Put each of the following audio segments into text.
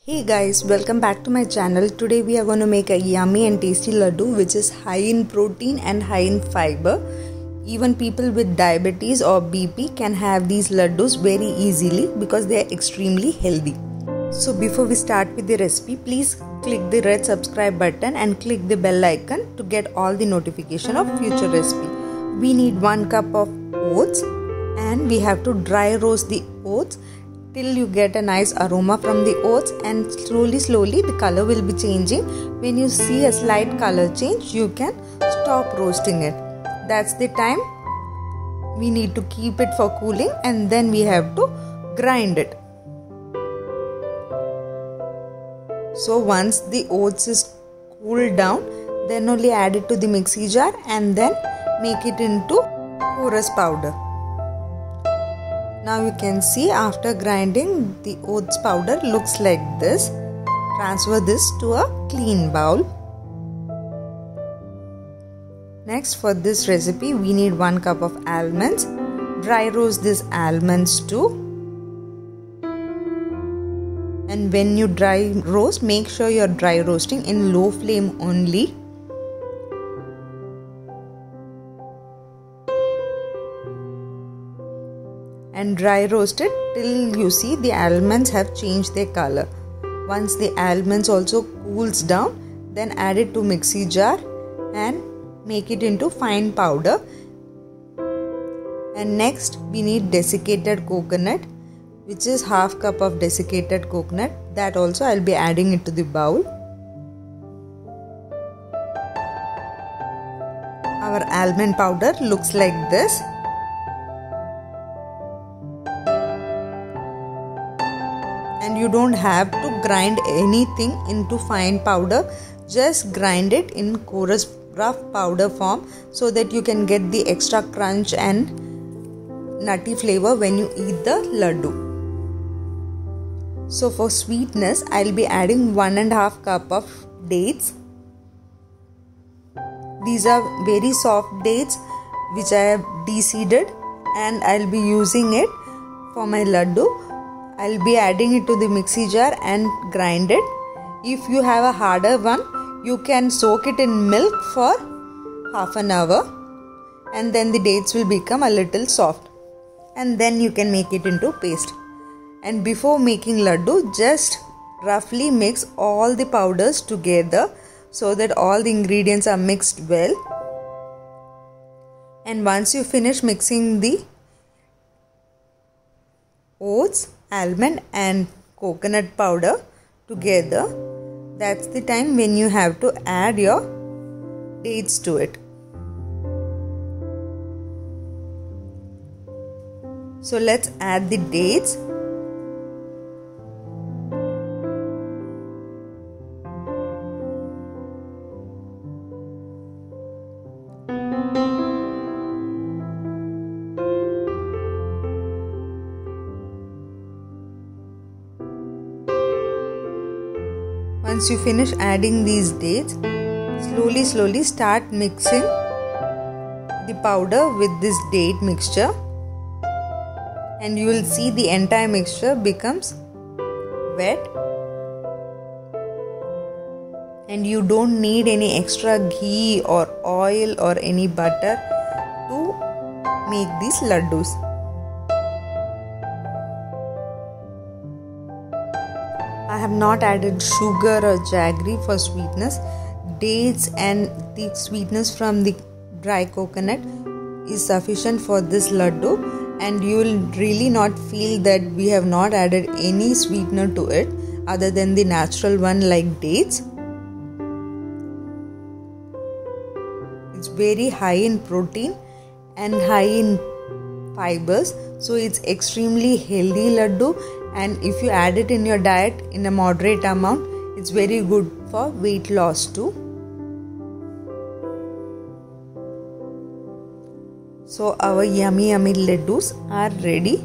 Hey guys, welcome back to my channel. Today we are going to make a yummy and tasty laddu which is high in protein and high in fiber. Even people with diabetes or BP can have these laddus very easily because they are extremely healthy. So before we start with the recipe, please click the red subscribe button and click the bell icon to get all the notification of future recipe. We need 1 cup of oats and we have to dry roast the oats till you get a nice aroma from the oats, and slowly the color will be changing. When you see a slight color change, you can stop roasting it. That's the time we need to keep it for cooling, and then we have to grind it. So once the oats is cooled down, then only add it to the mixie jar and then make it into coarse powder. Now you can see after grinding, the oats powder looks like this. Transfer this to a clean bowl. Next, for this recipe we need 1 cup of almonds. Dry roast these almonds too. And when you dry roast, make sure you're dry roasting in low flame only. And dry roast it till you see the almonds have changed their color. Once the almonds also cools down, then add it to mixie jar and make it into fine powder. And next we need desiccated coconut, which is half cup of desiccated coconut. That also I'll be adding it to the bowl. Our almond powder looks like this. And you don't have to grind anything into fine powder, just grind it in coarse rough powder form so that you can get the extra crunch and nutty flavor when you eat the laddu. So for sweetness, I'll be adding 1.5 cup of dates. These are very soft dates which I have de-seeded, and I'll be using it for my laddu. I'll be adding it to the mixie jar and grind it. If you have a harder one, you can soak it in milk for half an hour, and then the dates will become a little soft, and then you can make it into paste. And before making laddu, just roughly mix all the powders together so that all the ingredients are mixed well. And once you finish mixing the oats, almond and coconut powder together, that's the time when you have to add your dates to it. So let's add the dates. Once you finish adding these dates, slowly start mixing the powder with this date mixture, and you will see the entire mixture becomes wet, and you don't need any extra ghee or oil or any butter to make these laddus. I have not added sugar or jaggery for sweetness. Dates and the sweetness from the dry coconut is sufficient for this laddu, and you will really not feel that we have not added any sweetener to it other than the natural one like dates. It's very high in protein and high in fibers, so it's extremely healthy laddu. And if you add it in your diet in a moderate amount, it's very good for weight loss too. So our yummy laddus are ready.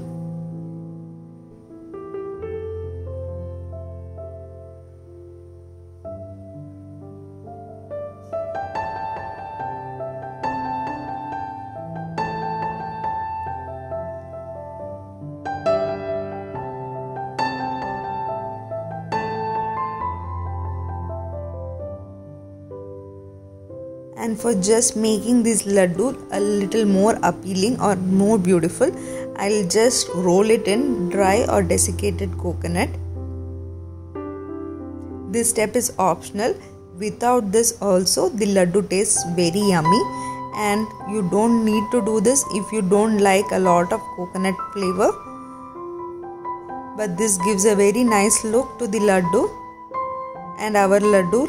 And for just making this laddu a little more appealing or more beautiful, I'll just roll it in dry or desiccated coconut. This step is optional. Without this also the laddu tastes very yummy, and you don't need to do this if you don't like a lot of coconut flavor. But this gives a very nice look to the laddu, and our laddu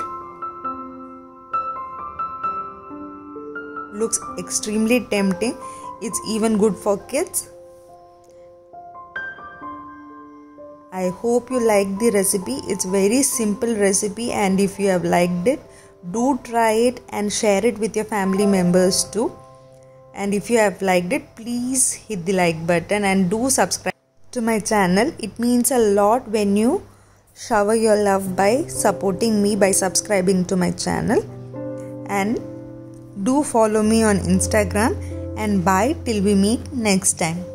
looks extremely tempting. It's even good for kids. I hope you like the recipe. It's very simple recipe, and if you have liked it, do try it and share it with your family members too. And if you have liked it, please hit the like button and do subscribe to my channel. It means a lot when you shower your love by supporting me by subscribing to my channel. And do follow me on Instagram, and bye till we meet next time.